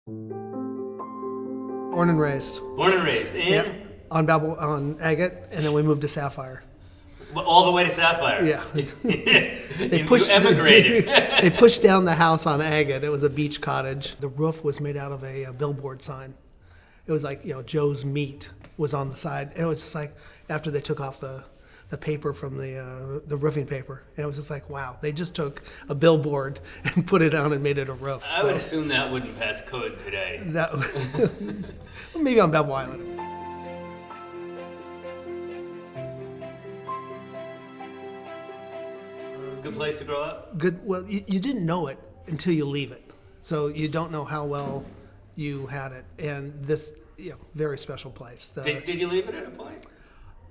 Born and raised. Born and raised in? Yeah, on Agate, and then we moved to Sapphire. All the way to Sapphire? Yeah. You emigrated. They pushed down the house on Agate. It was a beach cottage. The roof was made out of a billboard sign. It was like, Joe's Meat was on the side. And it was just like, after they took off the paper from the roofing paper. And it was just like, wow, they just took a billboard and put it on and made it a roof. I would assume that wouldn't pass code today. Maybe on Balboa Island. Good place to grow up? Good. Well, you didn't know it until you leave it. So you don't know how well you had it. And this, very special place. Did you leave it at a point?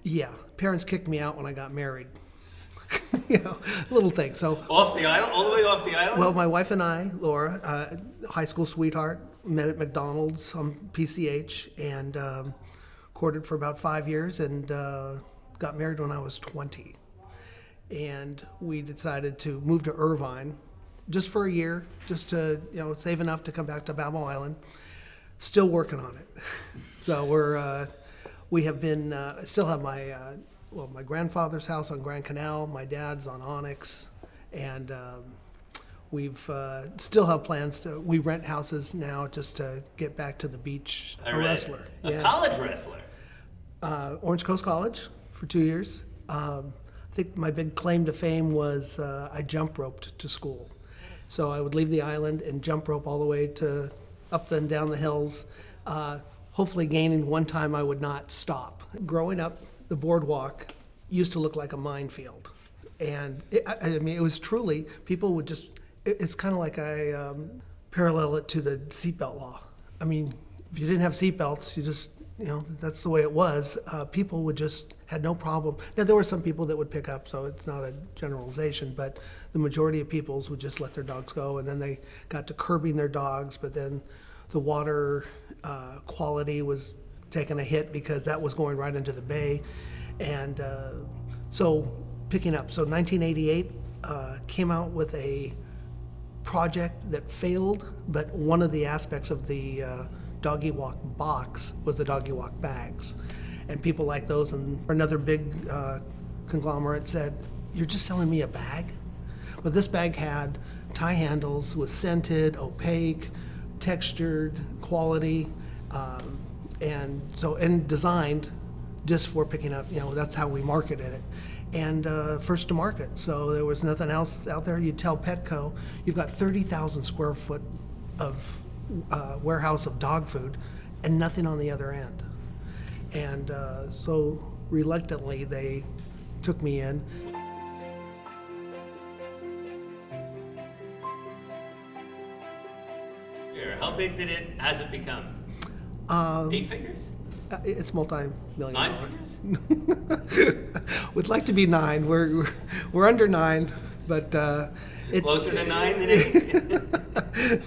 Yeah. Parents kicked me out when I got married. Little thing. So off the island? All the way off the island? Well, my wife and I, Laura, high school sweetheart, met at McDonald's on PCH and courted for about 5 years and got married when I was 20. And we decided to move to Irvine just for a year, just to save enough to come back to Balboa Island. Still working on it. So we have been still have my grandfather's house on Grand Canal, my dad's on Onyx, and we've still have plans to. We rent houses now just to get back to the beach. A wrestler, a college wrestler. Orange Coast College for 2 years. I think my big claim to fame was I jump roped to school. So I would leave the island and jump rope all the way to up and down the hills, hopefully gaining one time I would not stop. Growing up, the boardwalk used to look like a minefield. And it was truly, people would just, it's kind of like I parallel it to the seatbelt law. I mean, if you didn't have seatbelts, you just, that's the way it was. People would just, had no problem. Now, there were some people that would pick up, so it's not a generalization, but the majority of people would just let their dogs go, and then they got to curbing their dogs, but then the water quality was taking a hit because that was going right into the bay. And so picking up. So 1988 came out with a project that failed, but one of the aspects of the doggy walk box was the doggy walk bags. And people like those, and another big conglomerate said, "You're just selling me a bag?" But this bag had tie handles, was scented, opaque, textured, quality, and designed just for picking up. That's how we marketed it. And first to market, so there was nothing else out there. You'd tell Petco, you've got 30,000 square foot of warehouse of dog food, and nothing on the other end. And so reluctantly, they took me in. How big has it become? 8 figures? It's multi-million. 9 figures? We'd like to be 9. We're under 9, but closer to 9 than 8.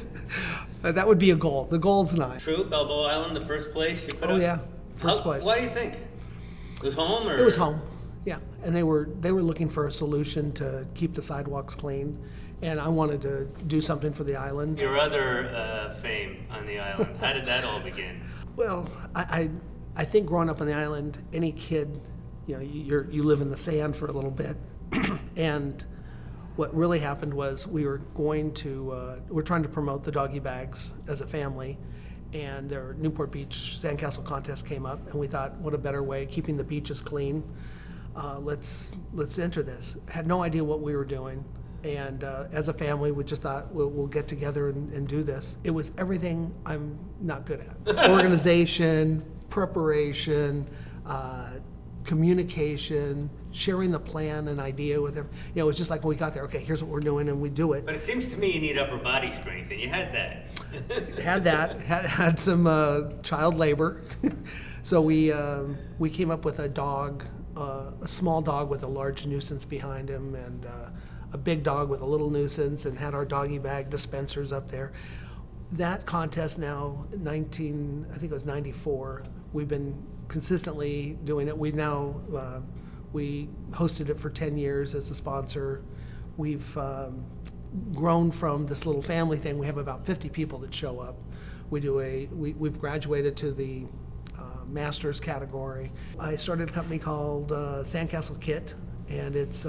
That would be a goal. The goal's 9. True, Balboa Island, the first place you put up? Oh yeah, first place. What do you think? It was home, or? It was home. Yeah, and they were looking for a solution to keep the sidewalks clean, and I wanted to do something for the island. Your other fame on the island, how did that all begin? Well, I think growing up on the island, any kid, you live in the sand for a little bit, and what really happened was we're trying to promote the doggy bags as a family, and their Newport Beach Sandcastle contest came up, and we thought, what a better way, keeping the beaches clean. Let's enter this. Had no idea what we were doing, and as a family, we just thought we'll get together and do this. It was everything I'm not good at: organization, preparation, communication, sharing the plan and idea with them. It was just like when we got there, okay, here's what we're doing, and we do it. But it seems to me you need upper body strength, and you had that. had some child labor. So we came up with a dog, a small dog with a large nuisance behind him, and a big dog with a little nuisance, and had our doggy bag dispensers up there. That contest now, I think it was 94, we've been consistently doing it. We hosted it for 10 years as a sponsor. We've grown from this little family thing. We have about 50 people that show up We've graduated to the master's category. I started a company called Sandcastle Kit, and it's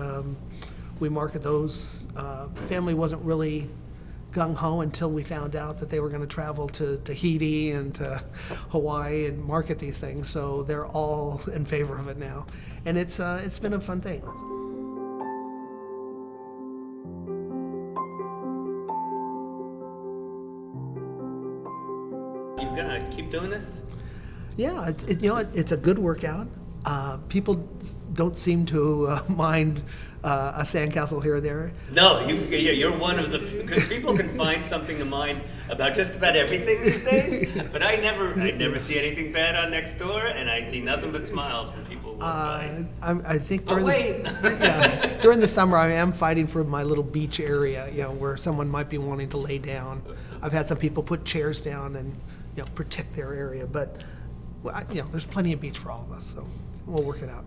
we market those. Family wasn't really gung-ho until we found out that they were going to travel to Tahiti and to Hawaii and market these things. So they're all in favor of it now, and it's been a fun thing. You gonna keep doing this? Yeah, it's a good workout. People don't seem to mind a sandcastle here or there. No, you're one of the because people can find something to mind about just about everything these days. But I never see anything bad on Nextdoor, and I see nothing but smiles from people. I think But wait. during the summer I am fighting for my little beach area, where someone might be wanting to lay down. I've had some people put chairs down and protect their area, but there's plenty of beach for all of us, so we'll work it out.